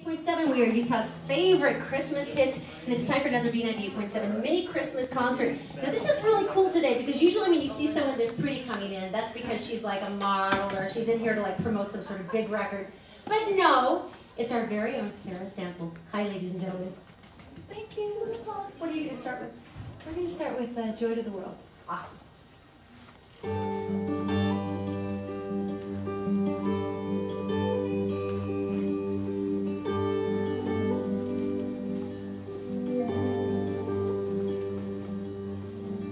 B98.7. We are Utah's favorite Christmas hits, and it's time for another B98.7 mini Christmas concert. Now this is really cool today because usually when you see someone this pretty coming in, that's because she's like a model or she's in here to like promote some sort of big record. But no, it's our very own Sarah Sample. Hi, ladies and gentlemen. Thank you. What are you going to start with? We're going to start with Joy to the World. Awesome.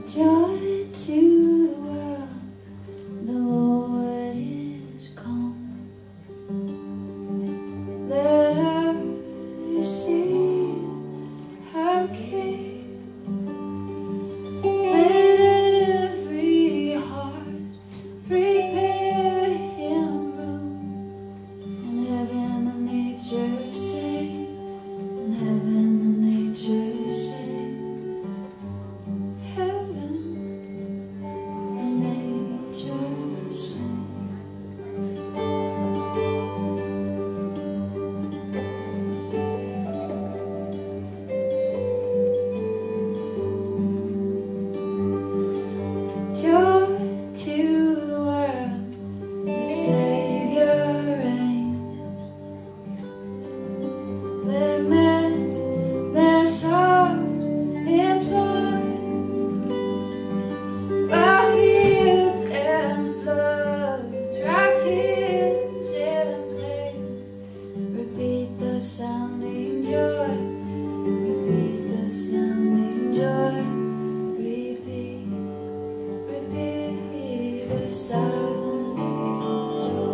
Joy to the world, the Lord is come. Let her receive her King. Let every heart prepare him room. And heaven and nature sing, and heaven and nature sing. Joy to the world, the Savior reigns. Let men their souls employ, by fields and floods, rocks, hills and plains. Repeat the sounding joy, repeat the sounding joy. The sounding joy.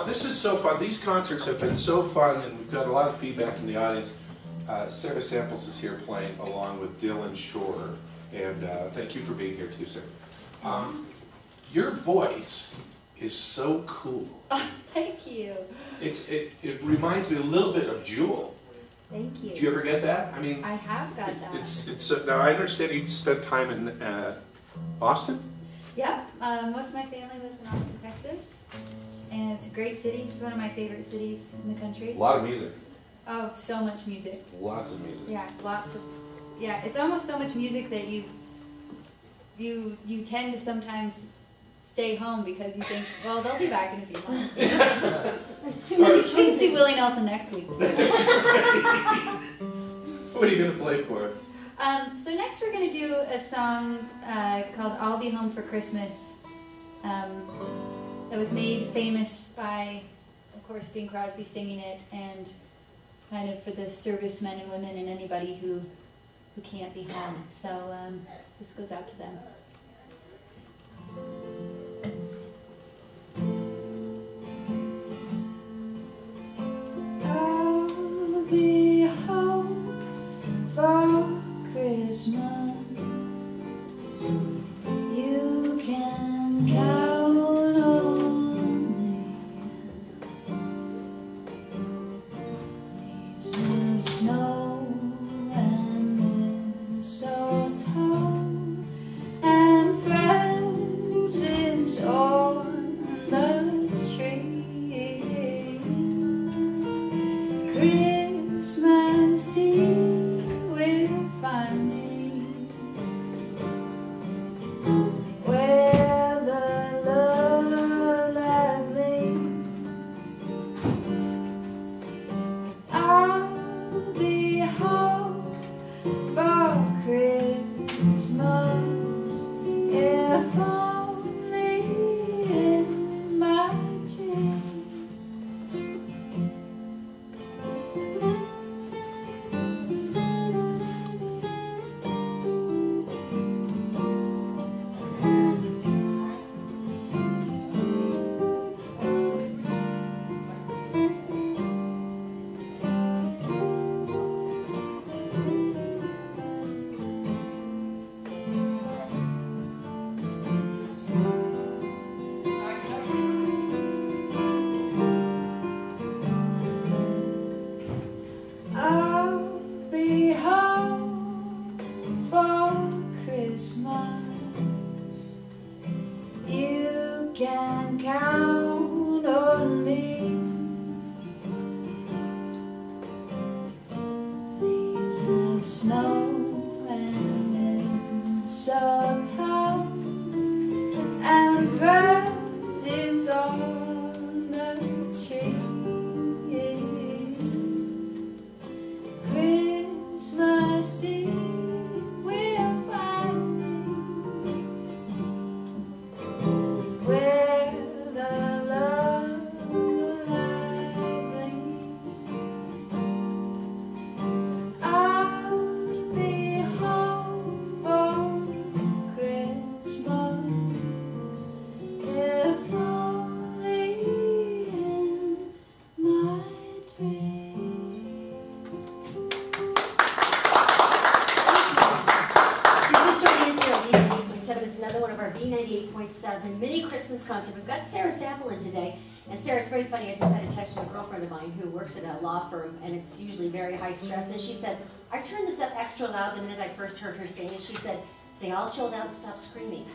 This is so fun. These concerts have been so fun, and we've got a lot of feedback from the audience. Sarah Samples is here playing along with Dylan Shore, and thank you for being here too, sir. Your voice is so cool. Oh, thank you. It reminds me a little bit of Jewel. Thank you. Do you ever get that? I mean, I have got that. It's now I understand you spent time in Austin. Yeah, most of my family lives in Austin, Texas. And it's a great city. It's one of my favorite cities in the country. A lot of music. Oh, so much music. Lots of music. Yeah, lots of. Yeah, it's almost so much music that you tend to sometimes stay home because you think, well, they'll be back in a few months. There's too many. We can see Willie Nelson next week. What are you going to play for us? So next we're going to do a song called "I'll Be Home for Christmas." That was made famous by, of course, Bing Crosby singing it, and kind of for the servicemen and women and anybody who can't be home. So this goes out to them. I'll be home for Christmas. You can count on me. Leaves of snow and mistletoe. can count on me. Please have snow and mistletoe and presents on the tree. Christmas Eve will find me where the love light gleams. I'll be home for Christmas, if only in my dreams. You're just joining us here at B98.7. It's another one of our B98.7 mini Christmas concert. We've got Sarah Sample in today. And Sarah, it's very funny. I just had a text from a girlfriend of mine who works at a law firm, and it's usually very high stress. And she said, I turned this up extra loud the minute I first heard her sing, and she said, they all chilled out and stopped screaming.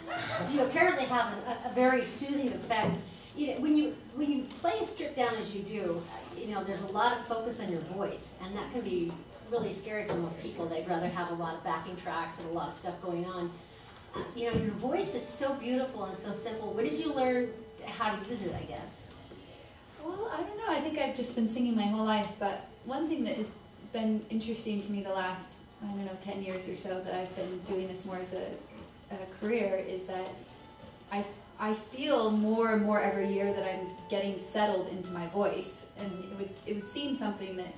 So you apparently have a very soothing effect. You know, when you play as stripped down as you do, you know, there's a lot of focus on your voice, and that can be really scary for most people. They'd rather have a lot of backing tracks and a lot of stuff going on. You know, your voice is so beautiful and so simple. When did you learn how to use it, I guess? Well, I don't know. I think I've just been singing my whole life, but one thing that has been interesting to me the last, I don't know, 10 years or so that I've been doing this more as a career is that I feel more and more every year that I'm getting settled into my voice, and it would seem something that,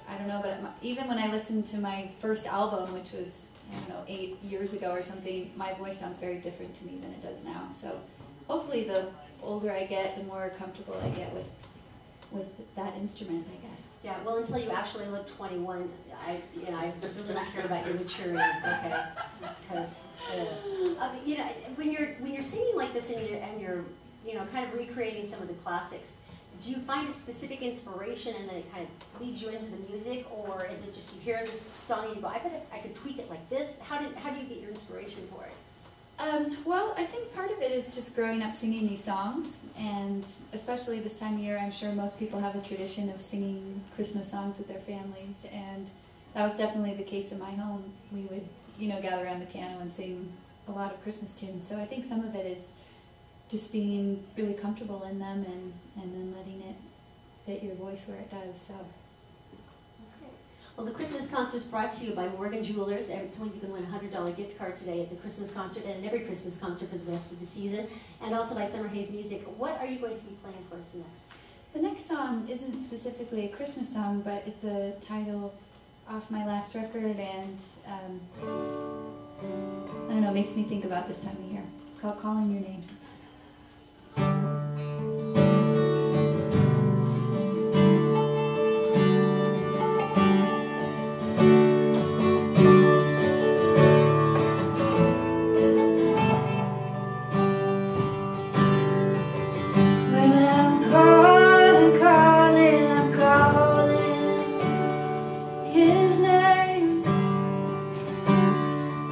I don't know, but even when I listened to my first album, which was, I don't know, 8 years ago or something, my voice sounds very different to me than it does now. So hopefully the older I get, the more comfortable I get with that instrument, I guess. Yeah, well, until you actually look 21, I really don't care about your maturity, okay? Because you know, when you're singing like this and you're you know, kind of recreating some of the classics, do you find a specific inspiration and then it kind of leads you into the music, or is it just you hear this song and you go, I bet I could tweak it like this? How do you get your inspiration for it? Well, I think part of it is just growing up singing these songs, and especially this time of year, I'm sure most people have a tradition of singing Christmas songs with their families, and that was definitely the case in my home. We would, you know, gather around the piano and sing a lot of Christmas tunes, so I think some of it is just being really comfortable in them and then letting it fit your voice where it does, so. Well, the Christmas concert is brought to you by Morgan Jewelers. Every someone you can win a $100 gift card today at the Christmas concert and every Christmas concert for the rest of the season, and also by Summer Hayes Music. What are you going to be playing for us next? The next song isn't specifically a Christmas song, but it's a title off my last record, and I don't know, it makes me think about this time of year. It's called Calling Your Name.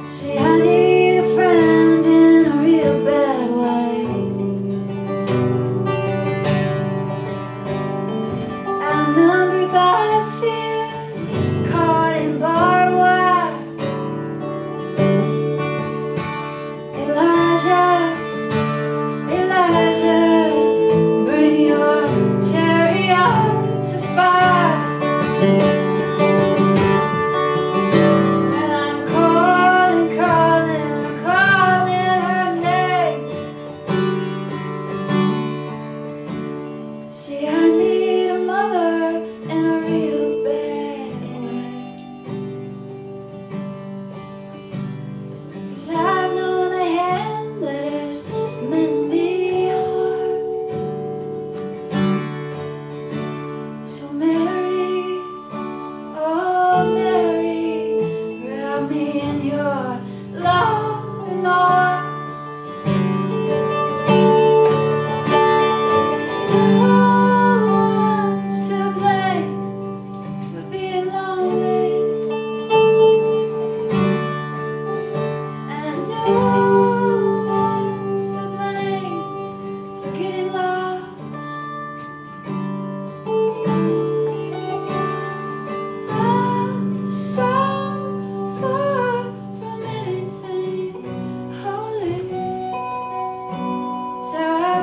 See, I need a friend in a real bad way.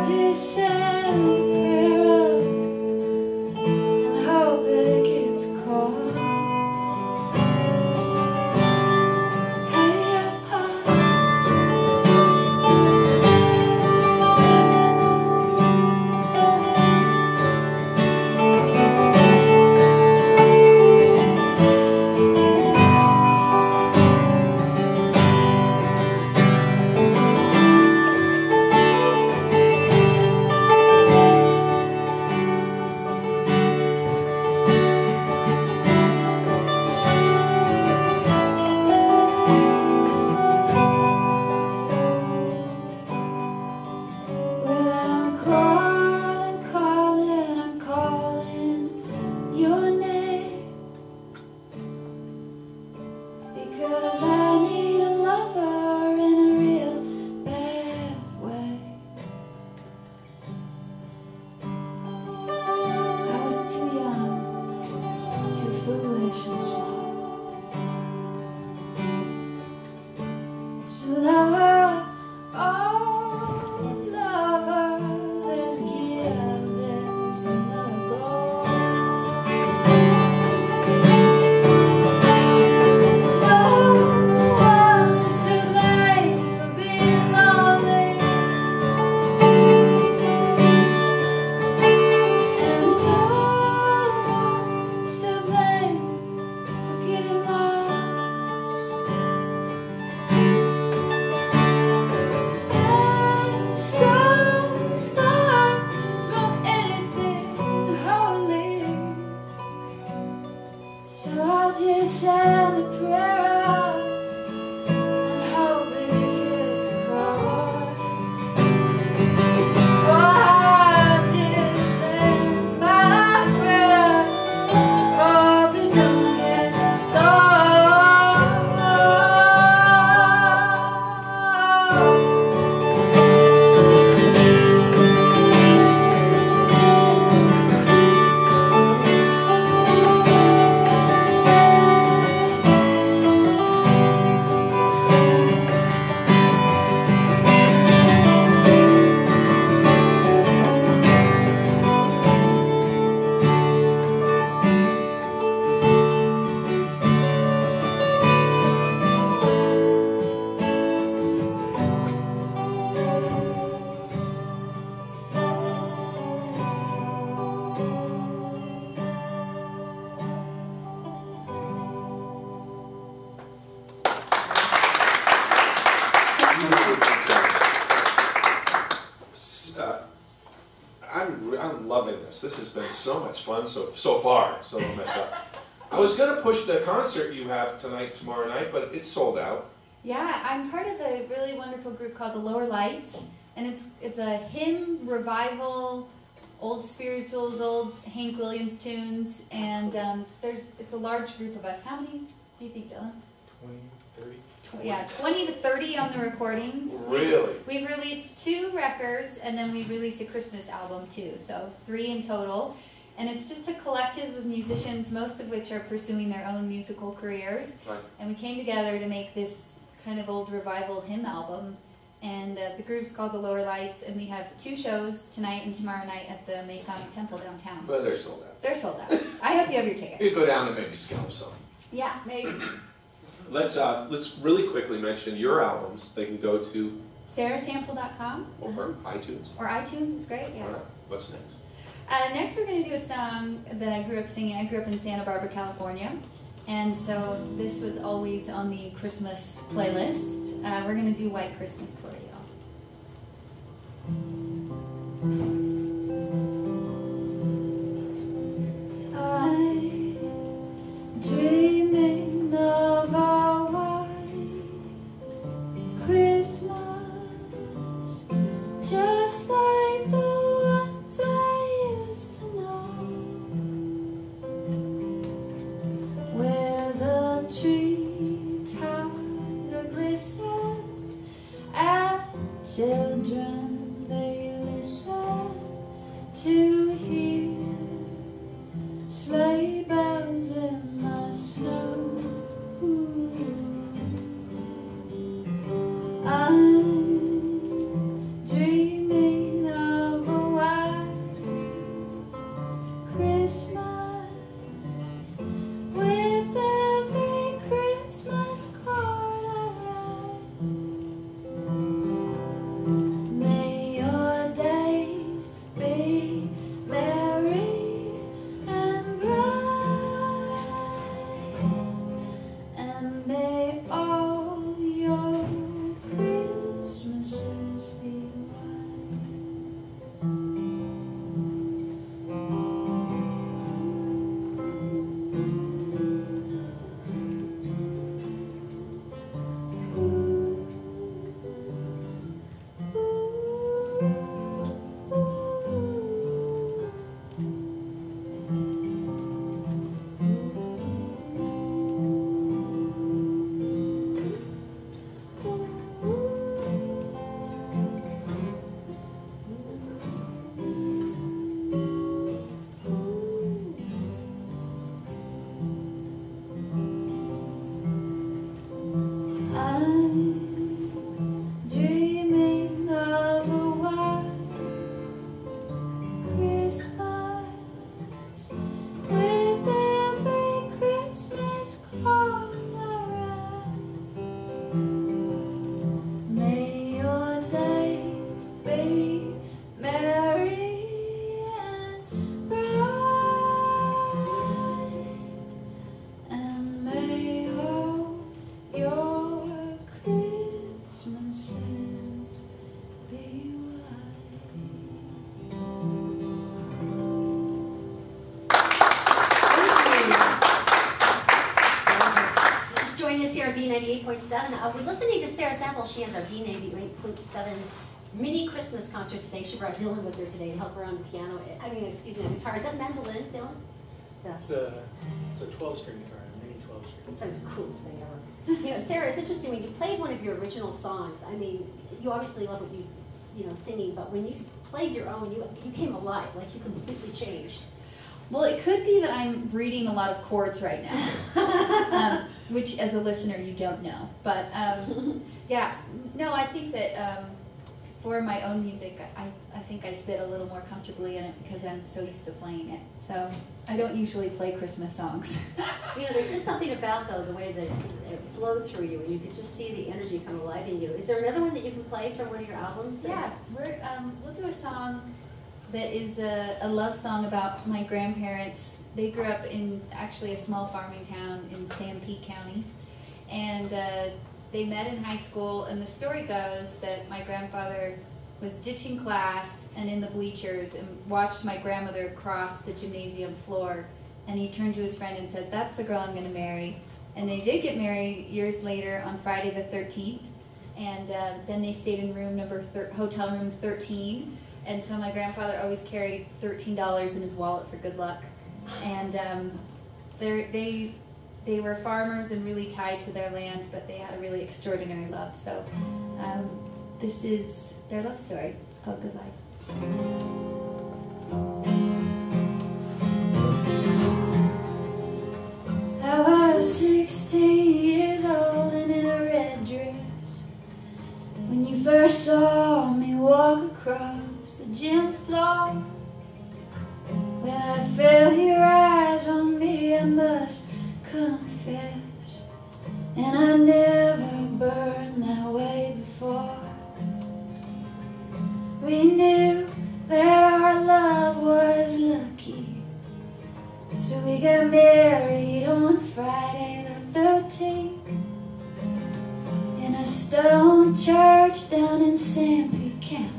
just send a prayer up and hope that it gets caught. Hey, Pop. Well, I'm calling your name, because I need a lover in a real bad way. I was too young, too foolish and slow. So lover, oh lover, let's give this another go. No one's to blame for being lonely, and no one's to blame for getting lost. And so far from anything holy, so I'll just send a prayer up and hope that it gets caught. Oh, I'll just send my prayer, hope it don't get lost. I'm loving this. This has been so much fun so far. So messed up. I was going to push the concert you have tonight, tomorrow night, but it's sold out. Yeah, I'm part of a really wonderful group called the Lower Lights, and it's a hymn revival, old spirituals, old Hank Williams tunes, and it's a large group of us. How many do you think, Dylan? 20, 30? Yeah, 20 to 30 on the recordings. Really? We've released 2 records, and then we've released a Christmas album too, so 3 in total. And it's just a collective of musicians, most of which are pursuing their own musical careers. Right. And we came together to make this kind of old revival hymn album. And the group's called the Lower Lights, and we have 2 shows tonight and tomorrow night at the Masonic Temple downtown. But they're sold out. They're sold out. I hope you have your tickets. You go down and maybe scalp some. Yeah, maybe. Let's really quickly mention your albums. They can go to sarahsample.com or iTunes. Or iTunes is great, yeah. All right. What's next? Next we're going to do a song that I grew up singing. I grew up in Santa Barbara, California. And so this was always on the Christmas playlist. We're going to do White Christmas for you. I'm dreaming of a white Christmas, just like the ones I used to know, where the treetops are glisten and children they listen B98.7. We're listening to Sarah Sample. She has our B98.7 mini Christmas concert today. She brought Dylan with her today to help her on the piano. Excuse me, on guitar. Is that mandolin, Dylan? Yeah. It's a 12-string guitar, a mini 12-string. That was the coolest thing ever. You know, Sarah, it's interesting when you played one of your original songs. I mean, you obviously love what you know, singing, but when you played your own, you came alive. Like you completely changed. Well, it could be that I'm reading a lot of chords right now, which as a listener you don't know. But yeah, no, I think that for my own music, I think I sit a little more comfortably in it because I'm so used to playing it. So I don't usually play Christmas songs. You know, there's just something about, though, the way that it flowed through you, and you could just see the energy come alive in you. Is there another one that you can play from one of your albums? Yeah, we'll do a song that is a love song about my grandparents. They grew up in actually a small farming town in Sanpete County, and they met in high school, and the story goes that my grandfather was ditching class and in the bleachers and watched my grandmother cross the gymnasium floor, and he turned to his friend and said, "That's the girl I'm going to marry." And they did get married years later on Friday the 13th, and then they stayed in hotel room 13. And so my grandfather always carried $13 in his wallet for good luck. And they were farmers and really tied to their land, but they had a really extraordinary love. So this is their love story. It's called Good Life. I was 16 years old and in a red dress when you first saw me walk across the gym floor. When I felt your eyes on me, I must confess, and I never burned that way before. We knew that our love was lucky, so we got married on Friday the 13th in a stone church down in Sanpete County.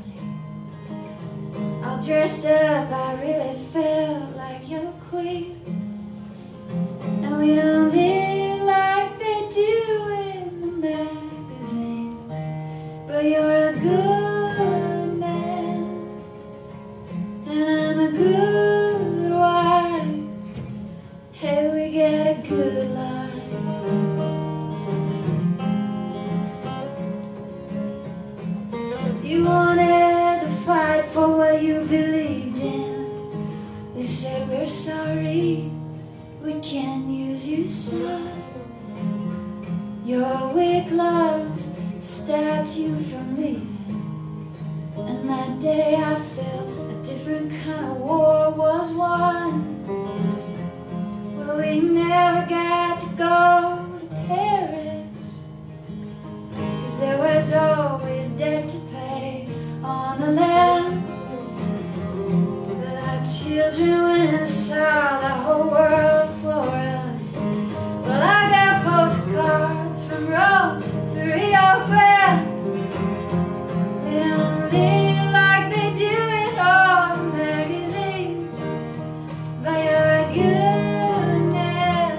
All dressed up, I really felt like your queen. Now we don't live like they do in the magazines, but you're a good man, and I'm a good wife. Hey, we got a good life. You wanted to fight for what you believed in. They said, "We're sorry, we can't use you, son." Your weak lungs stopped you from leaving, and that day I felt a different kind of war was won. Well, we never got to go to Paris, 'cause there was always debt to pay on the land. But our children went and saw the whole world for us. Well, I got postcards from Rome to Rio Grande. We don't live like they do in all the magazines, but you're a good man.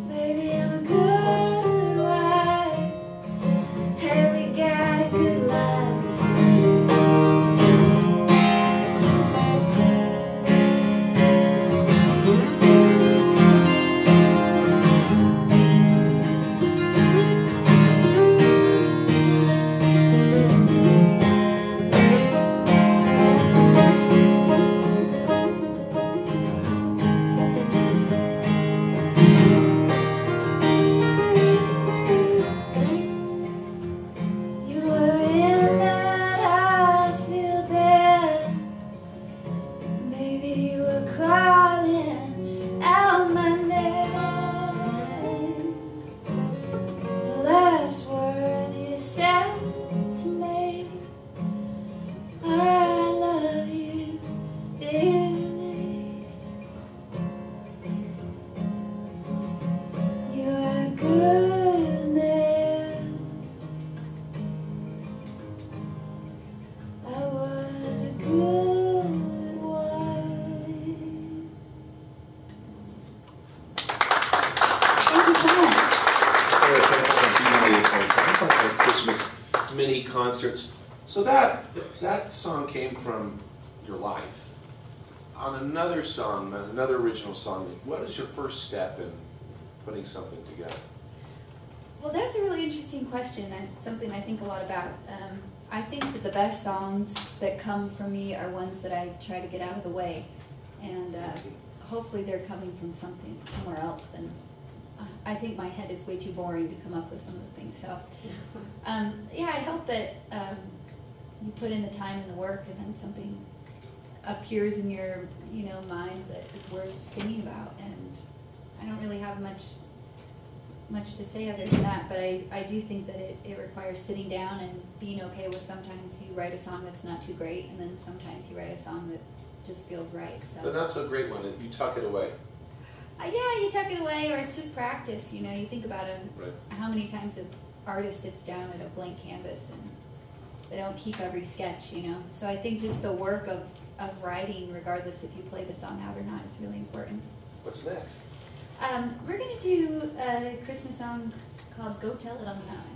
Baby, I'm a good wife. Hey, we got a good life. concerts. So that song came from your life. On another song, another original song, what is your first step in putting something together? Well, that's a really interesting question, and something I think a lot about. I think that the best songs that come from me are ones that I try to get out of the way, and hopefully they're coming from somewhere else than. I think my head is way too boring to come up with some of the things. So, yeah, I hope that you put in the time and the work, and then something appears in your mind that is worth singing about. And I don't really have much to say other than that, but I do think that it requires sitting down and being okay with sometimes you write a song that's not too great, and then sometimes you write a song that just feels right. So the not so great one, you tuck it away. Yeah, you tuck it away, or it's just practice. You think about right. How many times an artist sits down at a blank canvas and they don't keep every sketch, So I think just the work of writing, regardless if you play the song out or not, is really important. What's next? We're going to do a Christmas song called Go Tell It on the Mountain.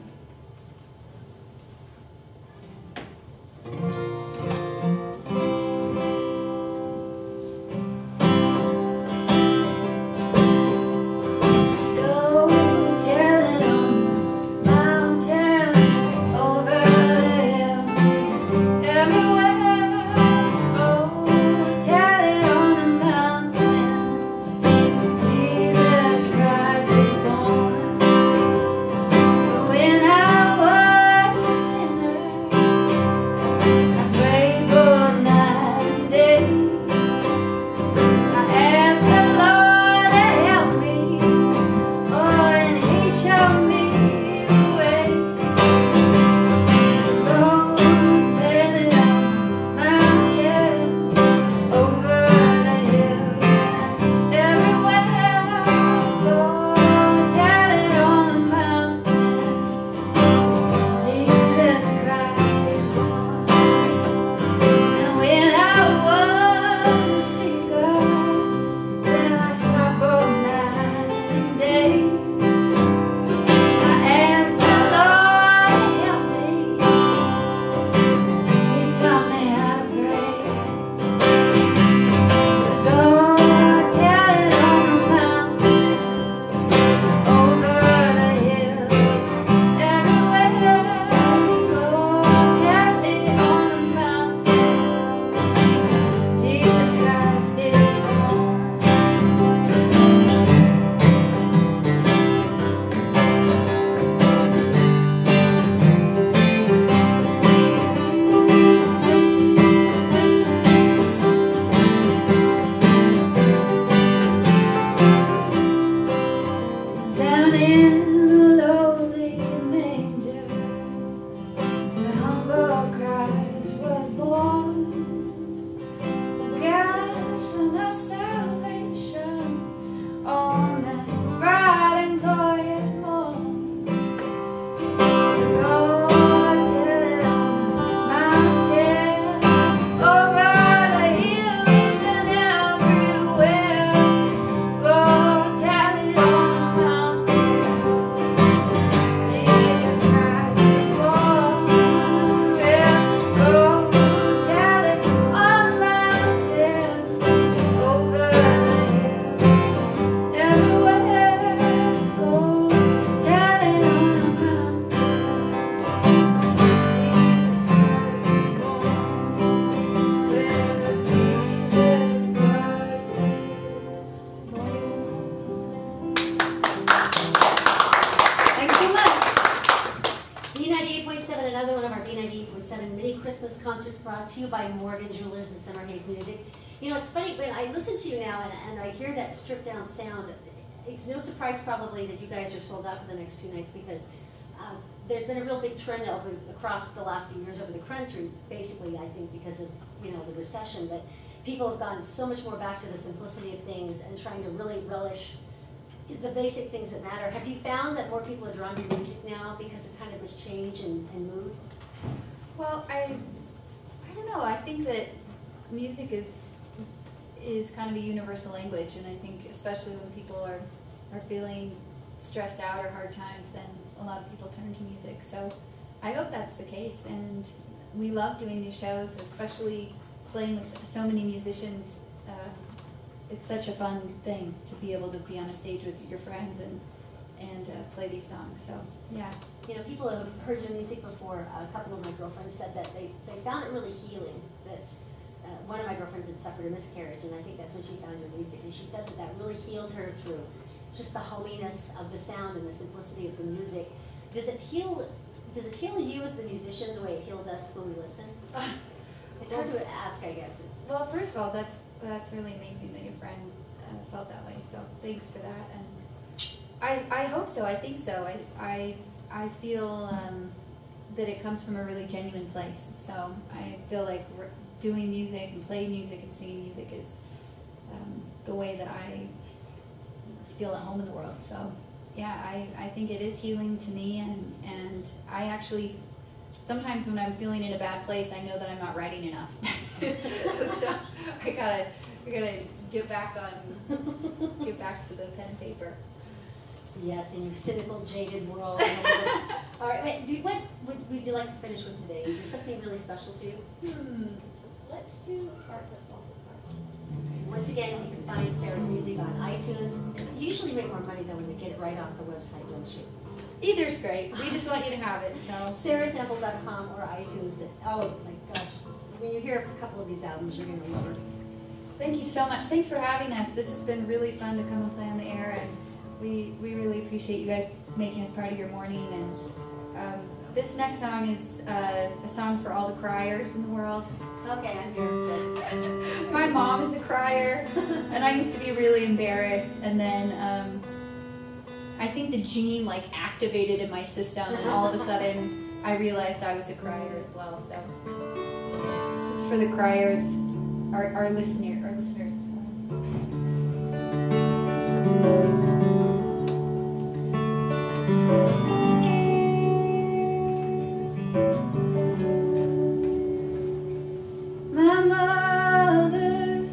Christmas concerts brought to you by Morgan Jewelers and Summer Haze Music. It's funny, when I listen to you now and I hear that stripped down sound, it's no surprise probably that you guys are sold out for the next 2 nights, because there's been a real big trend across the last few years over the country, basically, I think, because of the recession, that people have gotten so much more back to the simplicity of things and trying to really relish the basic things that matter. Have you found that more people are drawn to your music now because of kind of this change in mood? Well, I don't know. I think that music is kind of a universal language, and I think especially when people are feeling stressed out or hard times, then a lot of people turn to music. So I hope that's the case, and we love doing these shows, especially playing with so many musicians. It's such a fun thing to be able to be on a stage with your friends and play these songs. So yeah. You know, people have heard your music before. A couple of my girlfriends said that they found it really healing. That one of my girlfriends had suffered a miscarriage, and I think that's when she found your music. And she said that that really healed her through just the hominess of the sound and the simplicity of the music. Does it heal you as the musician the way it heals us when we listen? It's hard to ask, I guess. Well, first of all, that's really amazing that your friend felt that way. So thanks for that. And I hope so. I think so. I feel that it comes from a really genuine place. So I feel like doing music and playing music and singing music is the way that I feel at home in the world. So yeah, I think it is healing to me, and I actually, sometimes when I'm feeling in a bad place, I know that I'm not writing enough. So I gotta get back to the pen and paper. Yes, in your cynical, jaded world. All right, wait, what would you like to finish with today? Is there something really special to you? Let's do Part That Falls Apart. Once again, you can find Sarah's music on iTunes. You usually make more money though when you get it right off the website, don't you? Either's great. We just want you to have it. So sarahsample.com or iTunes. But oh my gosh, when you hear a couple of these albums, you're going to love her. Thank you so much. Thanks for having us. This has been really fun to come and play on the air, and we really appreciate you guys making us part of your morning. And this next song is a song for all the criers in the world. Okay, I'm here. My mom is a crier, and I used to be really embarrassed, and then I think the gene like activated in my system, and all of a sudden I realized I was a crier as well. So this is for the criers, our listeners as well. My mother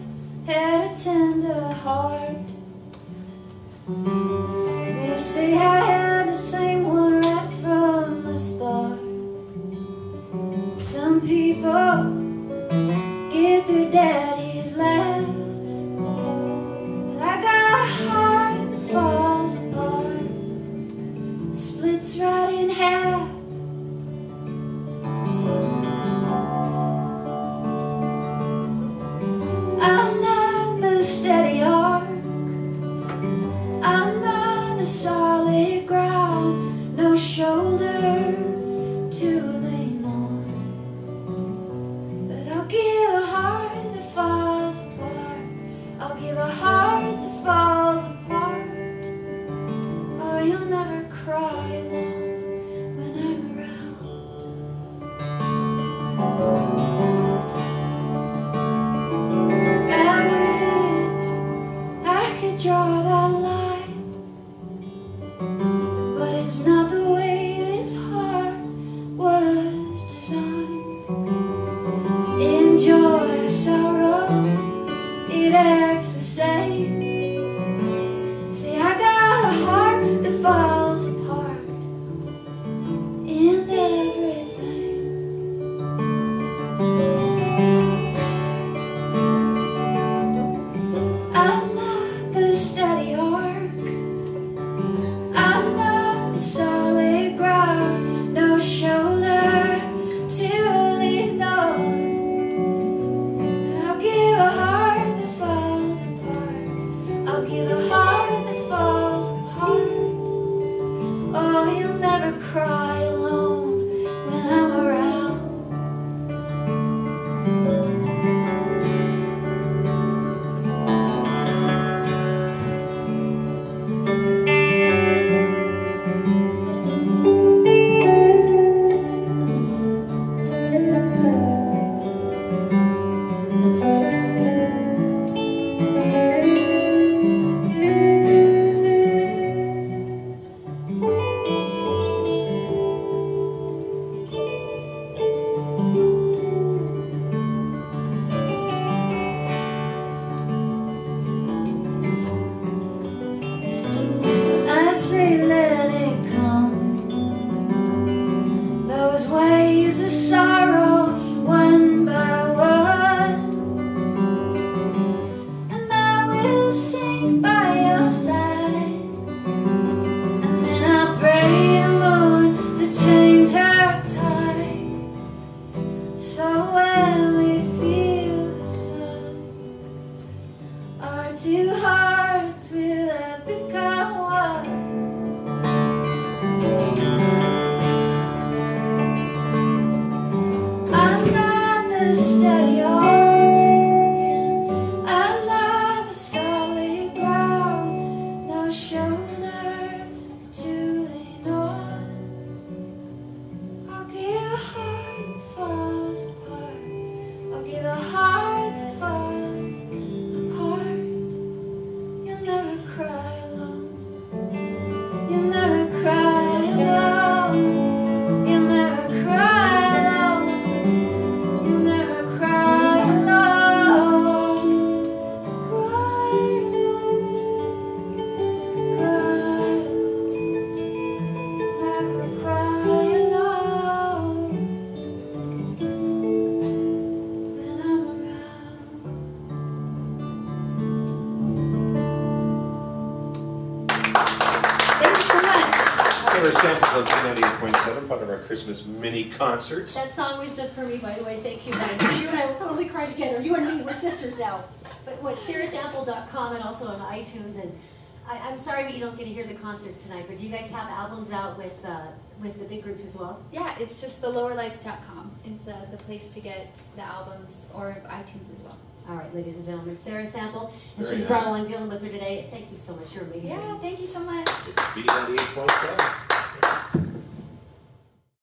had a tender heart. They say I had the same one right from the start. Some people get their daddy's laugh, But a heart that falls apart, you'll never cry alone. You'll never cry alone. You'll never cry alone. You'll never cry alone. Cry alone. Cry alone. Never cry alone. When I'm around. Thank you so much. Sarah samples on 98.7, part of our Christmas mini concerts. That song was just for me, by the way. Thank you, guys. You and I will totally cry together. You and me, we're sisters now. But what, sarahsample.com and also on iTunes. And I'm sorry that you don't get to hear the concerts tonight, but do you guys have albums out with the big group as well? Yeah, it's just thelowerlights.com is the place to get the albums, or iTunes as well. All right, ladies and gentlemen, Sarah Sample, and Very she's brought nice. along Dylan with her today. Thank you so much. You're amazing. Yeah, thank you so much. It's B98.7.